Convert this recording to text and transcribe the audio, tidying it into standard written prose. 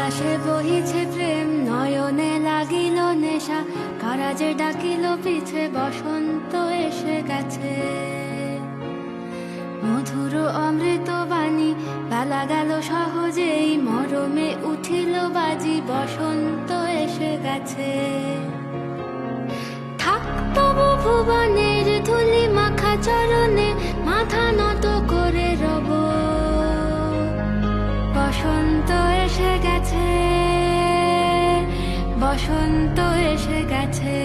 বাতাসে বহিছে প্রেম, নয়নে লাগিল নেশা, কারাজে ডাকিল পিছে, বসন্ত এসে গেছে। মধুর অমৃত বাণী, বেলা গেল সহজেই, মরমে উঠিল বাজি, বসন্ত এসে গেছে। থাক তবু ভুবনের ধুলি মাখা চরণে, মাথা নত করে রব। বসন্ত এসে গেছে, বসন্ত এসে গেছে।